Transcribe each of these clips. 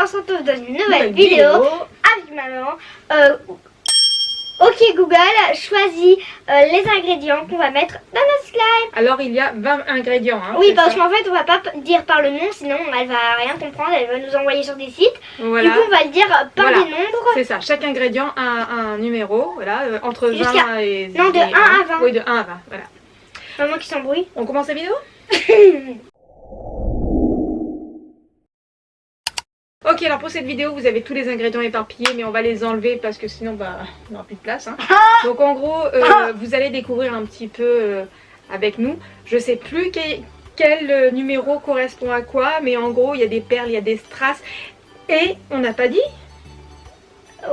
se retrouve dans une nouvelle vidéo avec maman. Ok Google, choisis les ingrédients qu'on va mettre dans notre slime. Alors il y a 20 ingrédients. Hein, oui, parce qu'en fait on va pas dire par le nom, sinon elle va rien comprendre, elle va nous envoyer sur des sites. Voilà. Du coup on va le dire par les nombres. C'est ça, chaque ingrédient a un numéro, voilà, entre 20 et... Non, de 1 à 20. Oui, de 1 à 20, voilà. Maman qui s'embrouille. On commence la vidéo? Ok, alors pour cette vidéo, vous avez tous les ingrédients éparpillés, mais on va les enlever parce que sinon, bah, on n'aura plus de place. Hein. Donc en gros, vous allez découvrir un petit peu avec nous. Je sais plus quel numéro correspond à quoi, mais en gros, il y a des perles, il y a des strass. Et on n'a pas dit?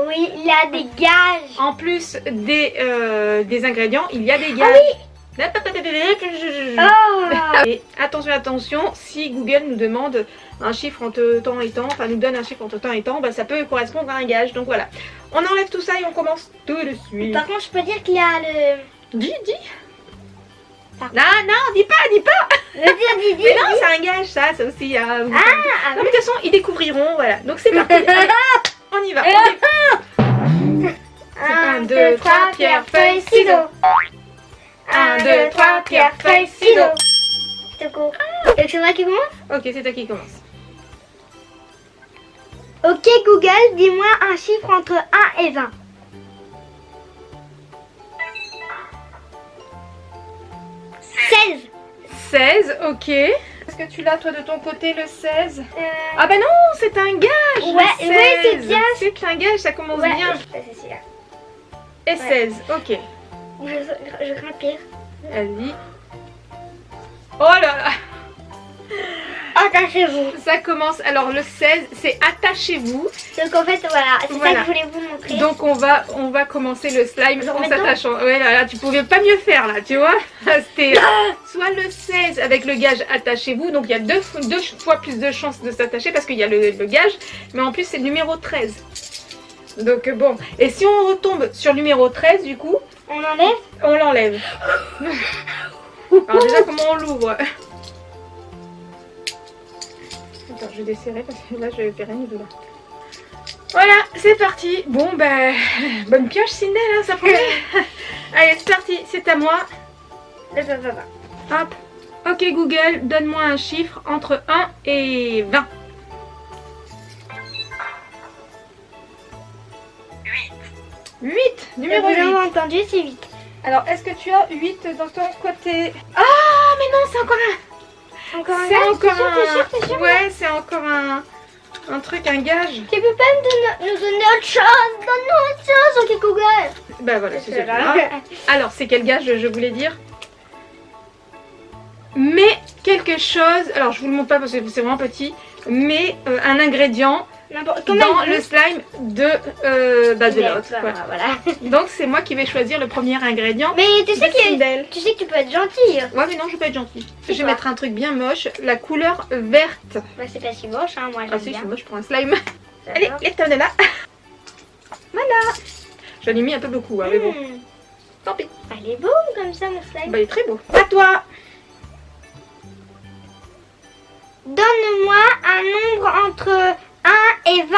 Oui, il y a des gages. En plus des ingrédients, il y a des gages. Ah oui. Oh. Et attention, attention, si Google nous demande un chiffre entre temps et temps, enfin nous donne un chiffre entre temps et temps, bah, ça peut correspondre à un gage. Donc voilà, on enlève tout ça et on commence tout de suite. Par contre, je peux dire qu'il y a le... Dis. Non, dis pas. Dis. Mais non, c'est un gage, ça aussi. Non, mais de toute façon, ils découvriront, voilà. Donc c'est parti. On y va. 1, 2, 3, pierre, feuille, ciseaux. 1, 2, 3, pierre, feuille, ciseaux. Et c'est moi qui commence? Ok, c'est toi qui commence. Ok Google, dis-moi un chiffre entre 1 et 20. 16. 16, ok. Est-ce que tu l'as toi de ton côté le 16? Ah bah non, c'est un gage. Ouais, c'est bien. C'est un gage, ça commence bien. C'est celui-là. Et 16, ok. Je crains pire. Vas-y. Oh là là. Attachez-vous. Ça commence, alors le 16, c'est attachez-vous. Donc en fait, voilà, c'est ça que je voulais vous montrer. Donc on va commencer le slime en maintenant s'attachant. Ouais, là, tu pouvais pas mieux faire là, tu vois. C'était soit le 16 avec le gage attachez-vous. Donc il y a deux fois plus de chances de s'attacher parce qu'il y a le gage. Mais en plus c'est le numéro 13. Donc bon, et si on retombe sur le numéro 13 du coup, on l'enlève? On l'enlève. Alors déjà comment on l'ouvre? Attends, je vais desserrer parce que là je vais faire rien du tout là. Voilà, c'est parti. Bon ben, bonne pioche Sindel, hein, ça promet. Allez, c'est parti, c'est à moi. Hop. Ok Google, donne-moi un chiffre entre 1 et 20. 8. Numéro 8. Vous avez entendu, c'est 8. Alors, est-ce que tu as 8 dans ton côté? Ah, mais non, c'est encore un... C'est encore un... T'es sûr, ouais, c'est encore un truc, un gage. Tu peux pas nous donner autre chose? Donne-nous autre chose, ok Google. Bah voilà, c'est celui-là. Alors, c'est quel gage je voulais dire? Mais quelque chose... Alors, je vous le montre pas parce que c'est vraiment petit. Mais un ingrédient... dans le slime de l'autre. Voilà. Donc c'est moi qui vais choisir le premier ingrédient. Mais tu sais que tu peux être gentille. Ouais mais non, je peux être gentille. Je vais mettre un truc bien moche, la couleur verte. Bah c'est pas si moche, hein, moi j'aime bien. Si, c'est moche pour un slime. Allez, lève-toi de là. Voilà. J'en ai mis un peu beaucoup, hein, mais bon. Tant pis. Il est beau comme ça mon slime. Bah il est très beau. À toi. Donne-moi un nombre entre 1 et 20.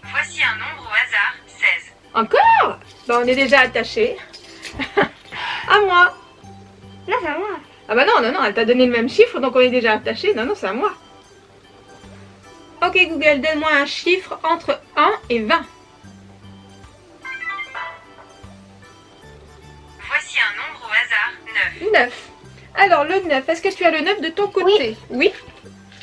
Voici un nombre au hasard, 16. Encore? Bah on est déjà attaché. À moi. Non, c'est à moi. Ah bah non, elle t'a donné le même chiffre, donc on est déjà attaché. Non, c'est à moi. Ok Google, donne-moi un chiffre entre 1 et 20. Voici un nombre au hasard, 9. 9. Alors le 9, est-ce que tu as le 9 de ton côté? Oui.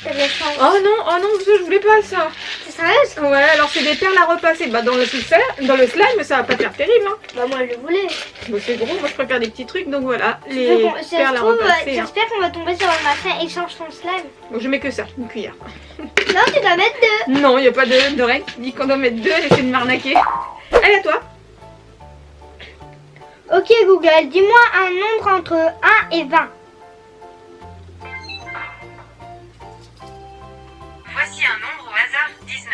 Oh non, je voulais pas ça. C'est sérieux? Ouais, alors c'est des perles à repasser. Bah dans le slime, ça va pas faire terrible. Hein. Bah moi je le voulais. Bon, c'est gros, moi je préfère des petits trucs, donc voilà. Les perles à repasser. J'espère qu'on va tomber sur un machin et change ton slime. Bon, je mets que ça, une cuillère. Non, tu dois mettre 2. Non, il n'y a pas de règle qui dit qu'on doit mettre 2, elle essaie de m'arnaquer. Allez, à toi. Ok Google, dis-moi un nombre entre 1 et 20. Voici un nombre au hasard, 19.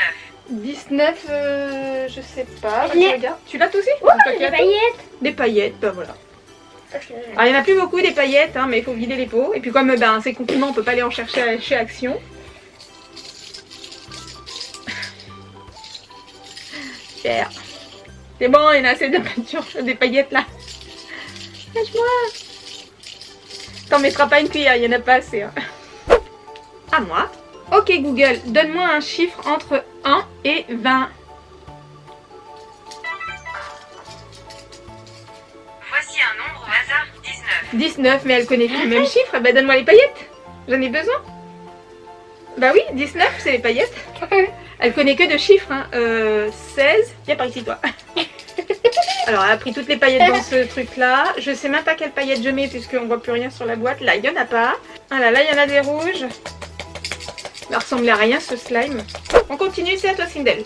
19, je sais pas. Les- Regarde. Tu l'as toi aussi? Ouais, des paillettes. Des paillettes, bah voilà. Alors il n'y en a plus beaucoup des paillettes, hein, mais il faut vider les pots. Et puis comme c'est confinement, on peut pas aller en chercher chez Action. Super. C'est bon, il y en a assez de peinture, des paillettes là. Lâche-moi. T'en mettras pas une cuillère, il y en a pas assez. Hein. À moi. Ok Google, donne-moi un chiffre entre 1 et 20. Voici un nombre au hasard, 19. 19, mais elle connaît plus le même chiffre. Bah donne-moi les paillettes. J'en ai besoin. Bah oui, 19, c'est les paillettes. Elle connaît que de chiffres. Hein. 16. Viens par ici, toi. Alors, elle a pris toutes les paillettes dans ce truc-là. Je sais même pas quelles paillettes je mets puisqu'on voit plus rien sur la boîte. Là, il y en a pas. Voilà, là, il y en a des rouges. Ça ressemble à rien, ce slime. On continue, c'est à toi, Sindel.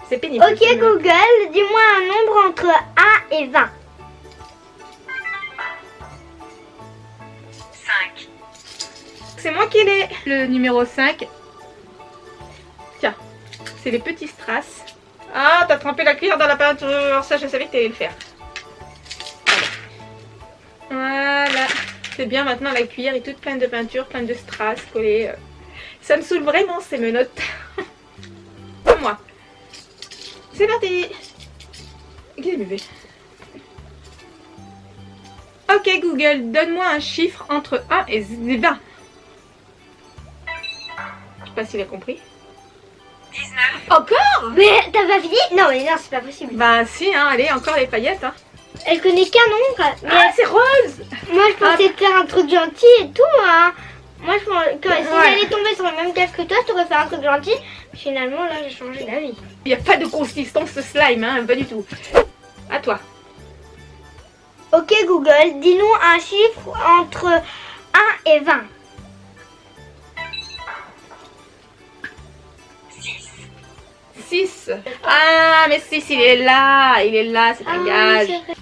C'est pénible. Ok Google, dis-moi un nombre entre 1 et 20. 5. C'est moi qui l'ai. Le numéro 5. Tiens, c'est les petits strass. Ah, t'as trempé la cuillère dans la peinture. Ça, je savais que t'allais le faire. Voilà. C'est bien, maintenant la cuillère est toute pleine de peinture, pleine de strass collées. Ça me saoule vraiment ces menottes. Comme moi. C'est parti. Qu'est-ce que c'est? Ok Google, donne-moi un chiffre entre 1 et 20. Je sais pas s'il a compris. 19. Encore? Mais t'as pas fini? Non mais non, c'est pas possible. Bah si, hein, allez, encore les paillettes. Hein. Elle connaît qu'un nombre. Mais Ah, c'est rose. moi je pensais te faire un truc gentil et tout. Hein. Moi je pensais que si j'allais tomber sur le même casque que toi, je t'aurais fait un truc gentil. Finalement là j'ai changé d'avis. Il n'y a pas de consistance ce slime, hein, pas du tout. À toi. Ok Google, dis-nous un chiffre entre 1 et 20. 6. Ah, mais 6, il est là, c'est un gage. c'est vrai.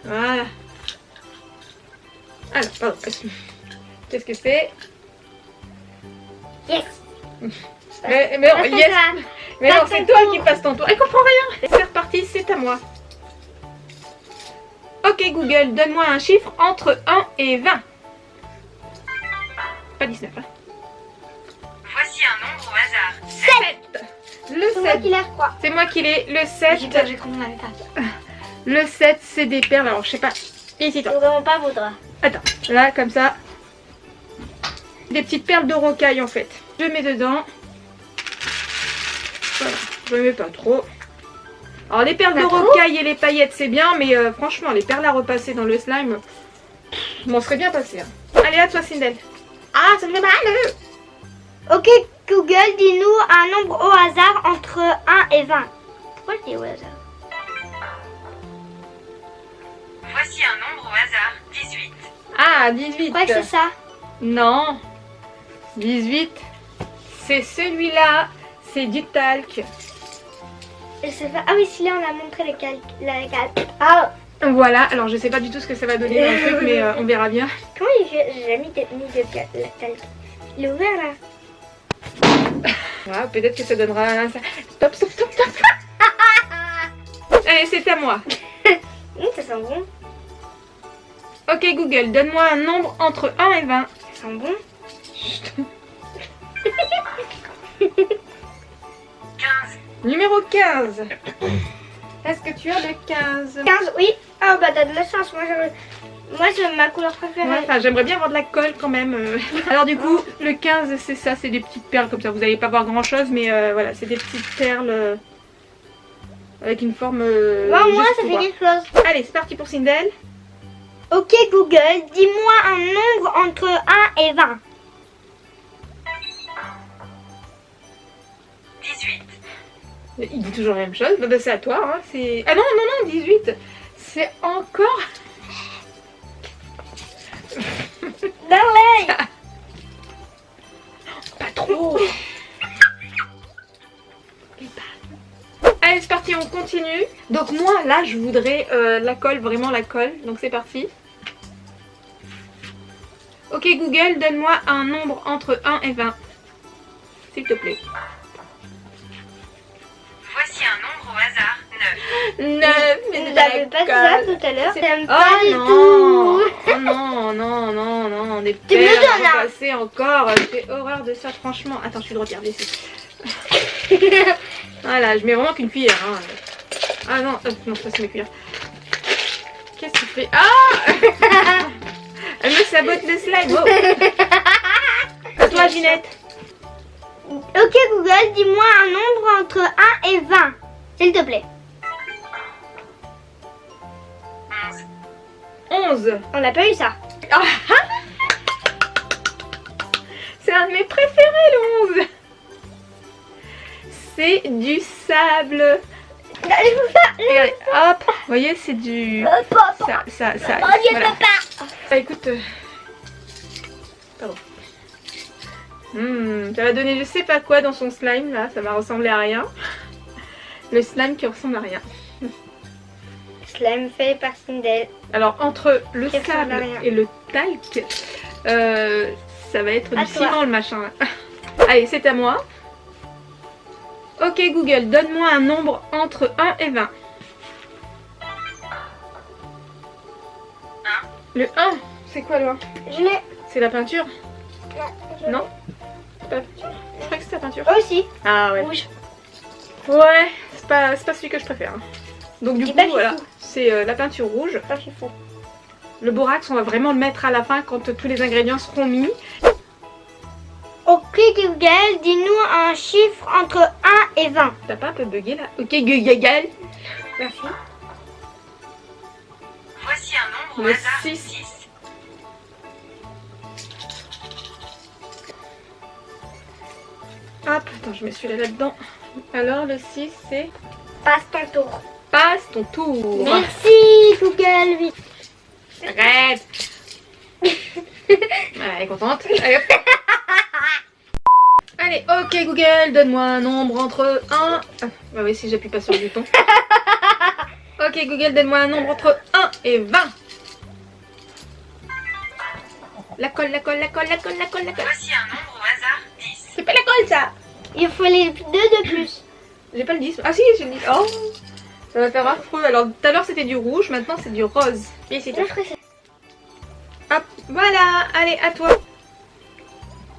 Voilà. Alors, pardon. Qu'est-ce que c'est? Yes. Mais non, Passe ton yes. tour. Mais non, Passe c'est ton toi tour. qui passe ton tour. Elle comprend rien. C'est reparti, c'est à moi. Ok Google, donne-moi un chiffre entre 1 et 20. Pas 19. Hein. Voici un nombre au hasard, 7. 7. Le C'est moi 7. qui l'ai, je crois. C'est moi qui l'ai. Le 7. J'ai compris, on avait pas. Le 7, c'est des perles. Alors, je sais pas. Ici, toi. C'est vraiment pas vaudra. Attends. Là, comme ça. Des petites perles de rocaille, en fait. Je mets dedans. Voilà. Je ne mets pas trop. Alors, les perles de rocaille et les paillettes, c'est bien. Mais franchement, les perles à repasser dans le slime, je m'en serais bien passé. Hein. Allez, à toi, Sindel. Ah, ça me fait mal. Ok Google, dis-nous un nombre au hasard entre 1 et 20. Pourquoi je dis au hasard? Voici un nombre au hasard, 18. Ah, 18. Je crois que c'est ça. Non. 18. C'est celui-là. C'est du talc. Et ça va... Ah oui, celui-là, on a montré les calques. Ah, Voilà. Alors, je sais pas du tout ce que ça va donner dans le truc, mais on verra bien. comment il fait? J'ai mis de calque. Il est ouvert là. Voilà, peut-être que ça donnera ça. Stop, stop, stop, stop. Allez, c'est à moi. Ça sent bon. Ok Google, donne-moi un nombre entre 1 et 20. Ça sent bon. Chut. 15. Numéro 15. Est-ce que tu as le 15? 15, oui. Ah bah t'as de la chance. Moi c'est ma couleur préférée. Ouais, enfin, j'aimerais bien avoir de la colle quand même. Alors du coup, le 15, c'est ça, c'est des petites perles comme ça. Vous n'allez pas voir grand chose, mais voilà, c'est des petites perles avec une forme... Bon, moi juste ça pour fait voir. quelque chose. Allez, c'est parti pour Sindel. Ok Google, dis-moi un nombre entre 1 et 20. 18. Il dit toujours la même chose. Bah, c'est à toi. Hein. C'est... Ah non, non, non, 18. C'est encore... Dans l'œil. Pas trop. Allez, c'est parti, on continue. Donc moi, là, je voudrais la colle, vraiment la colle. Donc c'est parti. Ok Google, donne-moi un nombre entre 1 et 20. S'il te plaît. Voici un nombre au hasard, 9. 9 Vous n'avez pas dit ça tout à l'heure. J'aime Oh pas du non. tout. Oh non, non, non, non, on est Tu me père, donnes, on va hein. passer encore. J'ai horreur de ça, franchement. Attends, je suis de regarder ici. Voilà, je mets vraiment qu'une cuillère. Hein. Ah non, non, ça c'est mes cuillères. Qu'est-ce que tu fais? Ah elle me sabote le slime. Oh. À toi, Ginette. Ok Google, dis-moi un nombre entre 1 et 20. S'il te plaît. 11. On n'a pas eu ça. Ah, c'est un de mes préférés, le 11. C'est du sable. Regardez, hop, vous voyez, c'est du... Ça, Oh Dieu, voilà. papa. Ah, écoute... Pardon. Ça va donner je sais pas quoi dans son slime, là. Ça va ressembler à rien. Le slime qui ressemble à rien. Slime fait par Sindel. Alors, entre le Ça ressemble à sable rien. et le talc, ça va être À du toi. ciment, le machin, là. Allez, c'est à moi. Ok, Google, donne-moi un nombre entre 1 et 20. Le 1, c'est quoi le 1? Je l'ai. C'est la peinture? je Non? C'est pas la peinture? Je crois que c'est la peinture. l'ai. Aussi. Ah ouais. Rouge. Ouais, c'est pas celui que je préfère. hein. Donc du Et coup, bah, je suis voilà, fou. c'est la peinture rouge. Ah, je suis fou. Le borax, on va vraiment le mettre à la fin quand tous les ingrédients seront mis. Ok Google, dis-nous un chiffre entre 1 et 20. T'as pas un peu bugué là? Ok, Google. Merci. Voici un nombre au Le hasard. 6. 6. Hop, attends, je mets celui-là là-dedans. Alors, le 6, c'est... Passe ton tour. Passe ton tour. Merci Google, vite. Arrête. Voilà, elle est contente. Allez, hop. Allez, ok Google, donne-moi un nombre entre 1... Ah, bah oui, si j'appuie pas sur le bouton. Ok Google, donne-moi un nombre entre 1 et 20. La colle, la colle, la colle, la colle, la colle, la colle. Voici un nombre au hasard. 10. C'est pas la colle ça. Il faut les deux de plus. J'ai pas le 10. Ah si, j'ai le 10. Oh, ça va faire affreux. Alors tout à l'heure c'était du rouge, maintenant c'est du rose. Et c'est tout. Hop, voilà. Allez, à toi.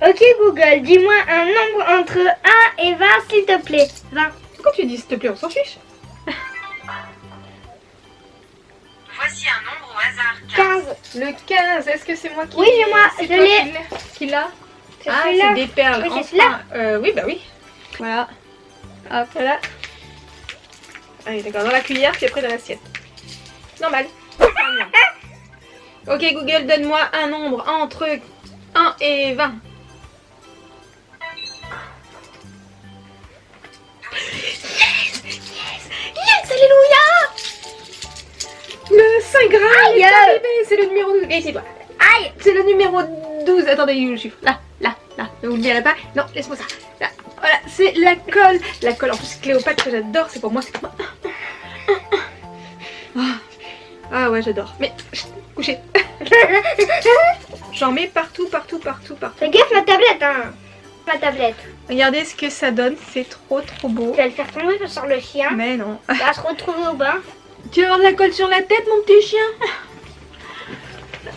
Ok Google, dis-moi un nombre entre 1 et 20 s'il te plaît. 20. Pourquoi tu dis s'il te plaît, on s'en fiche. Voici un nombre au hasard. 15. 15. Le 15, est-ce que c'est moi qui... Oui, c'est moi, C'est je toi l'ai. qui l'a. C'est Ah, celui-là. c'est des perles. Oui, c'est Enfin, oui, bah oui. Voilà. Hop, là. Allez, d'accord, dans la cuillère, puis après dans l'assiette. Normal. Ok, Google, donne-moi un nombre entre 1 et 20. Yes, alléluia. Le Saint Graal est arrivé, c'est le numéro 12. Viens ici, toi. Aïe, c'est le numéro 12. Attendez, il y a où le chiffre? Là, là, là. Ne vous le direz pas. Non, laisse-moi ça. Là. Voilà, c'est la colle. La colle, en plus, Cléopâtre, que j'adore. C'est pour moi, c'est comme... Ah ouais, j'adore. Mais, chut, couchez. J'en mets partout, partout, partout, partout. Fais gaffe ma tablette, hein. Ma tablette. Regardez ce que ça donne. C'est trop, trop beau. Tu vas le faire tomber sur le chien. Mais non. Il va se retrouver au bain. Tu vas avoir de la colle sur la tête, mon petit chien.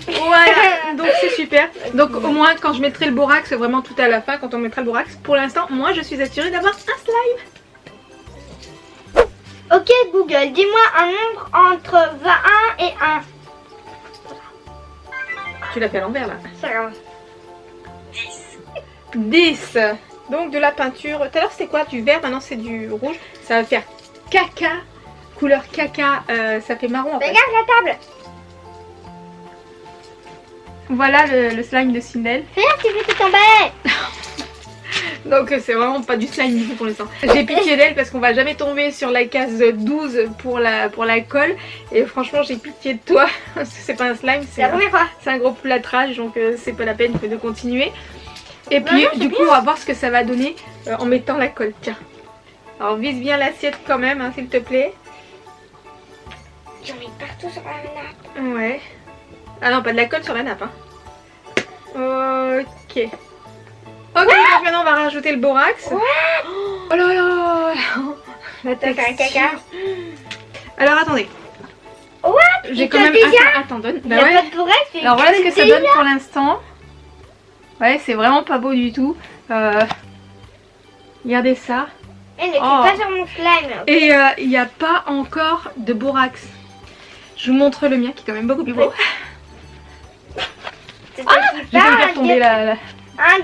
Voilà, donc c'est super. Donc au moins quand je mettrai le borax, vraiment tout à la fin, quand on mettra le borax, pour l'instant, moi je suis assurée d'avoir un slime. Ok Google, dis-moi un nombre entre 21 et 1. Tu l'as fait à l'envers là. C'est grave. 10. 10. Donc de la peinture. Tout à l'heure c'était quoi? Du vert, maintenant c'est du rouge. Ça va faire caca. Couleur caca, ça fait marron en fait. Regarde la table. Voilà le slime de Sindel. Fais là, tu veux tout tomber. Donc c'est vraiment pas du slime du tout pour l'instant. J'ai pitié d'elle parce qu'on va jamais tomber sur la case 12 pour la colle. Et franchement j'ai pitié de toi. Parce que c'est pas un slime, C'est la première fois. c'est un gros plâtrage. Donc c'est pas la peine de continuer. Et puis non, c'est du coup on va voir ce que ça va donner en mettant la colle. Tiens. Alors vise bien l'assiette quand même hein, s'il te plaît. J'en mets partout sur la nappe. Ouais. Ah non, pas de la colle sur la nappe. Hein. Ok. Ok, donc maintenant on va rajouter le borax. Ouais. Oh là là. La T'as fait un texture. caca. Alors attendez. What? J'ai Il quand te même... le dit, Attends, donne. Il Bah y a ouais. pas de bourrex, mais Alors voilà ce que ça c'est donne pour l'instant. Ouais, c'est vraiment pas beau du tout. Regardez ça. Eh, ne clique Oh. pas sur mon slime. Et il n'y a pas encore de borax. Je vous montre le mien qui est quand même beaucoup plus beau. C'est toi qui J'ai failli parles, faire tomber la... On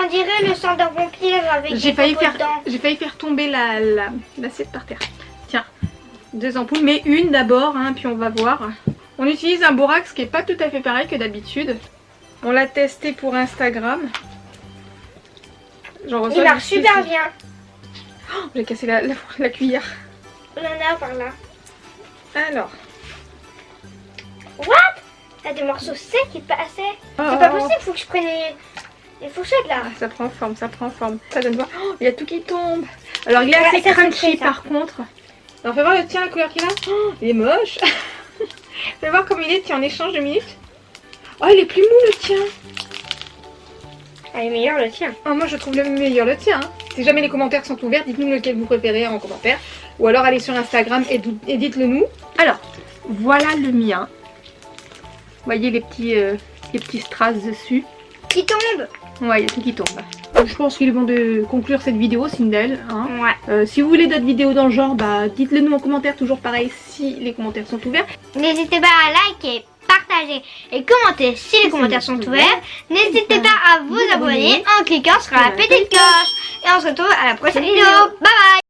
dirait le sang d'un vampire avec J'ai des failli copeaux faire dedans. tomber l'assiette par terre. Tiens, 2 ampoules, mais une d'abord, hein, puis on va voir. On utilise un borax qui est pas tout à fait pareil que d'habitude. On l'a testé pour Instagram. J'en reçois Il marche du super souci. bien. Oh, j'ai cassé la cuillère. On en a par là. Alors. What? T'as des morceaux secs qui passaient. Oh, C'est pas possible, faut que je prenne les fourchettes là. Ah, ça prend forme, ça prend forme. Ça donne voir. Oh, il y a tout qui tombe. Alors il est Ouais, assez ça, c'est crunchy fait, ça. par contre. Alors fais voir le tien, la couleur qu'il a. Oh, il est moche. Fais voir comme il est, tiens, en échange de minutes. Oh, il est plus mou le tien. Elle est meilleure le tien. Oh, moi je trouve le meilleur le tien. Hein. Si jamais les commentaires sont ouverts, dites-nous lequel vous préférez en commentaire. Ou alors allez sur Instagram et dites-le nous. Alors, voilà le mien. Vous voyez les petits strass dessus. Qui tombe. Ouais, il y a tout qui tombe. Je pense qu'il est bon de conclure cette vidéo, Sindel. Hein. Ouais. Si vous voulez d'autres vidéos dans le genre, bah dites-le nous en commentaire, toujours pareil si les commentaires sont ouverts. N'hésitez pas à liker, partager et commenter si les commentaires sont ouverts. N'hésitez pas à vous abonner en cliquant sur la petite cloche. Et on se retrouve à la prochaine vidéo. Bye bye.